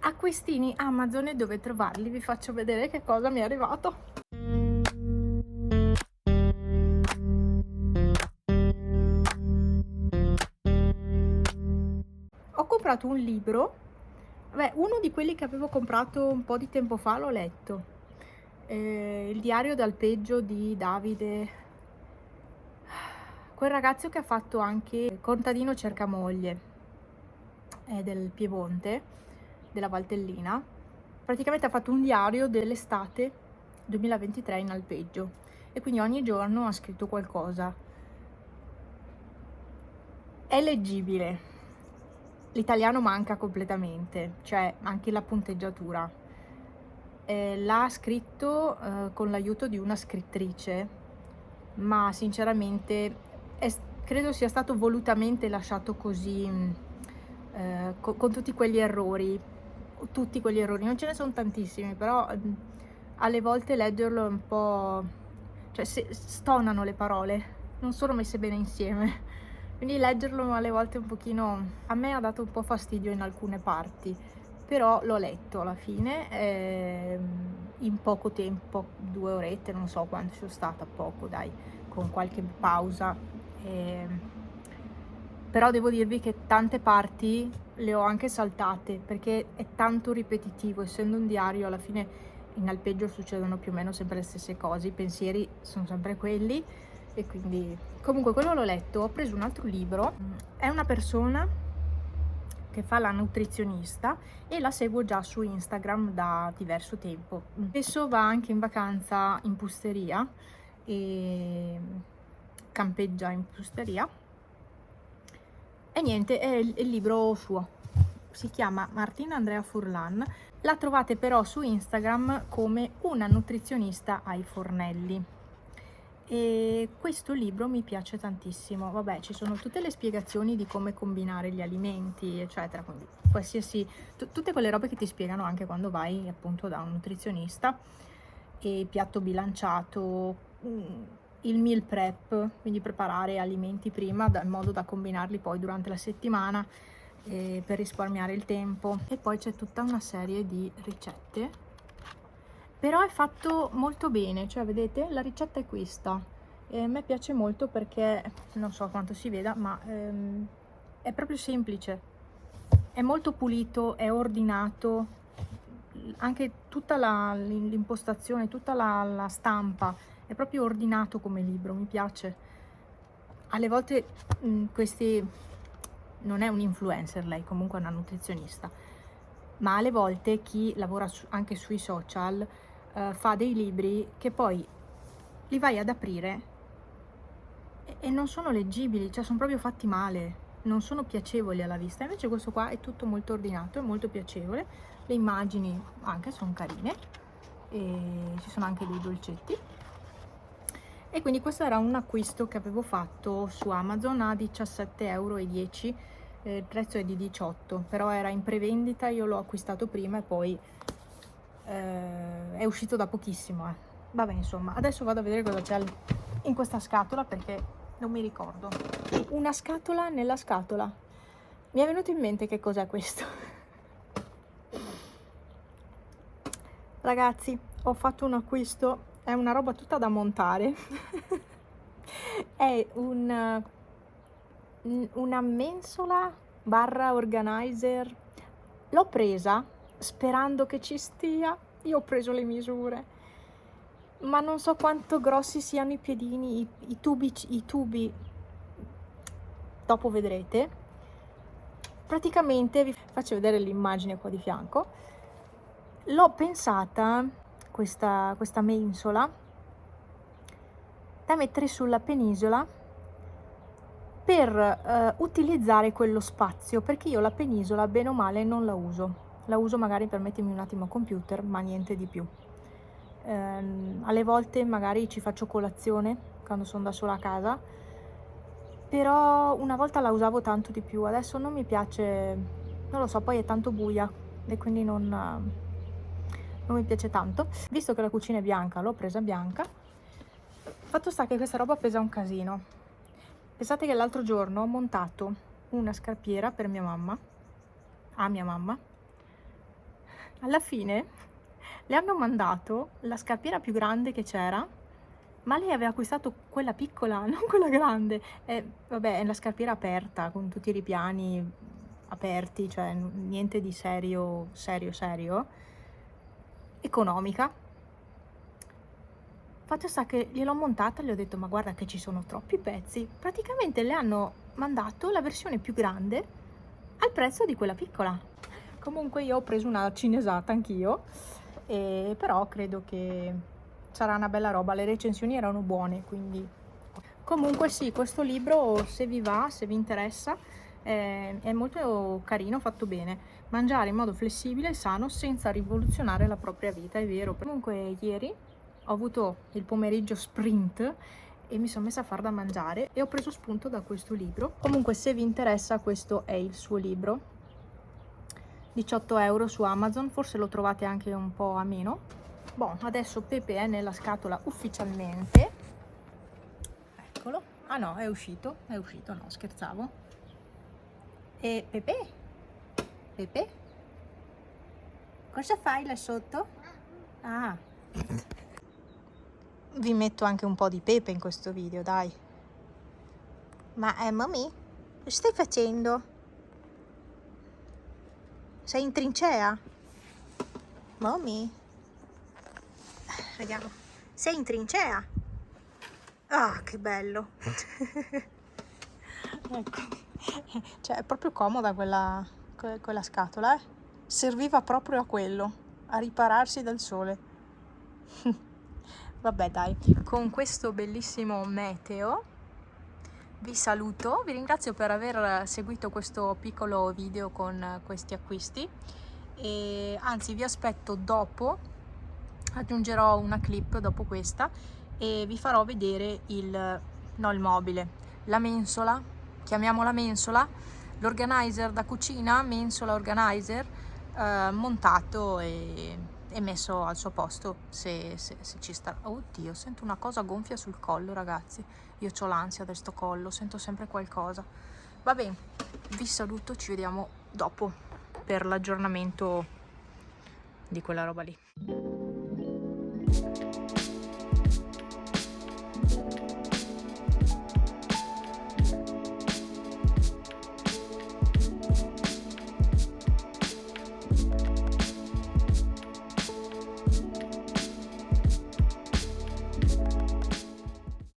Acquistini Amazon e dove trovarli, vi faccio vedere che cosa mi è arrivato. Ho comprato un libro, uno di quelli che avevo comprato un po' di tempo fa l'ho letto, Il diario d'alpeggio di Davide, quel ragazzo che ha fatto anche Contadino cerca moglie, è del Piemonte, della Valtellina. Praticamente ha fatto un diario dell'estate 2023 in alpeggio e quindi ogni giorno ha scritto qualcosa. È leggibile, l'italiano manca completamente, cioè anche la punteggiatura. L'ha scritto con l'aiuto di una scrittrice, ma sinceramente credo sia stato volutamente lasciato così, con tutti quegli errori, non ce ne sono tantissimi, però alle volte leggerlo è un po', cioè stonano le parole, non sono messe bene insieme, quindi leggerlo alle volte un pochino, a me ha dato un po' fastidio in alcune parti, però l'ho letto alla fine, in poco tempo, 2 orette, non so quanto sono stata, poco dai, con qualche pausa. Però devo dirvi che tante parti le ho anche saltate perché è tanto ripetitivo, essendo un diario alla fine in alpeggio succedono più o meno sempre le stesse cose, i pensieri sono sempre quelli e quindi comunque quello l'ho letto. Ho preso un altro libro, è una persona che fa la nutrizionista e la seguo già su Instagram da diverso tempo. Spesso va anche in vacanza in Pusteria e campeggia in Pusteria. E niente, è il libro suo, si chiama Martina Andrea Furlan, la trovate però su Instagram come una nutrizionista ai fornelli. E questo libro mi piace tantissimo, vabbè, ci sono tutte le spiegazioni di come combinare gli alimenti, eccetera, quindi qualsiasi, tutte quelle robe che ti spiegano anche quando vai appunto da un nutrizionista, e piatto bilanciato, il meal prep, quindi preparare alimenti prima in modo da combinarli poi durante la settimana, per risparmiare il tempo. E poi c'è tutta una serie di ricette, però è fatto molto bene, cioè vedete la ricetta è questa e a me piace molto perché non so quanto si veda, ma è proprio semplice, è molto pulito, è ordinato, anche tutta l'impostazione, tutta la stampa è proprio ordinato come libro, mi piace. Alle volte questi, non è un influencer lei, comunque è una nutrizionista, ma alle volte chi lavora anche sui social fa dei libri che poi li vai ad aprire e non sono leggibili, cioè sono proprio fatti male, non sono piacevoli alla vista. Invece questo qua è tutto molto ordinato, è molto piacevole, le immagini anche sono carine e ci sono anche dei dolcetti. E quindi questo era un acquisto che avevo fatto su Amazon a 17,10 €, il prezzo è di 18, però era in prevendita, io l'ho acquistato prima e poi è uscito da pochissimo. Vabbè, insomma, adesso vado a vedere cosa c'è in questa scatola perché non mi ricordo. Una scatola nella scatola. Mi è venuto in mente che cos'è questo. Ragazzi, ho fatto un acquisto, è una roba tutta da montare. È una mensola barra organizer. L'ho presa sperando che ci stia, io ho preso le misure, ma non so quanto grossi siano i piedini, i tubi, dopo vedrete. Praticamente vi faccio vedere l'immagine qua di fianco. L'ho pensata questa mensola da mettere sulla penisola per utilizzare quello spazio, perché io la penisola bene o male non la uso magari per mettermi un attimo a computer, ma niente di più. Alle volte magari ci faccio colazione quando sono da sola a casa, però una volta la usavo tanto di più, adesso non mi piace, non lo so, poi è tanto buia e quindi non mi piace tanto. Visto che la cucina è bianca, l'ho presa bianca. Fatto sta che questa roba pesa un casino. Pensate che l'altro giorno ho montato una scarpiera per mia mamma, a mia mamma, alla fine le hanno mandato la scarpiera più grande che c'era, ma lei aveva acquistato quella piccola, non quella grande. E vabbè, è la scarpiera aperta, con tutti i ripiani aperti, cioè niente di serio, serio. Economica. Fatto sta che gliel'ho montata e gli ho detto: ma guarda che ci sono troppi pezzi. Praticamente le hanno mandato la versione più grande al prezzo di quella piccola. Comunque io ho preso una cinesata anch'io, però credo che sarà una bella roba. Le recensioni erano buone, quindi comunque sì, questo libro, se vi va, se vi interessa, è molto carino, fatto bene. Mangiare in modo flessibile e sano senza rivoluzionare la propria vita, è vero. Comunque ieri ho avuto il pomeriggio sprint e mi sono messa a far da mangiare e ho preso spunto da questo libro. Comunque, se vi interessa, questo è il suo libro, 18 euro su Amazon, forse lo trovate anche un po' a meno. Boh, adesso Pepe è nella scatola ufficialmente, eccolo. Ah no, è uscito, no, scherzavo. E Pepe, cosa fai là sotto? Ah, vi metto anche un po' di Pepe in questo video, dai. Ma mommy, cosa stai facendo? Sei in trincea? Mommy? Vediamo. Sei in trincea? Ah, che bello. Ecco. Cioè, è proprio comoda quella scatola, eh? Serviva proprio a quello, a ripararsi dal sole. Vabbè, dai, con questo bellissimo meteo vi saluto, vi ringrazio per aver seguito questo piccolo video con questi acquisti e anzi vi aspetto dopo, aggiungerò una clip dopo questa e vi farò vedere il mobile, la mensola, chiamiamola mensola, l'organizer da cucina, mensola organizer, montato e messo al suo posto se ci sta. Oddio, sento una cosa gonfia sul collo, ragazzi. Io ho l'ansia da sto collo, sento sempre qualcosa. Va bene, vi saluto, ci vediamo dopo per l'aggiornamento di quella roba lì.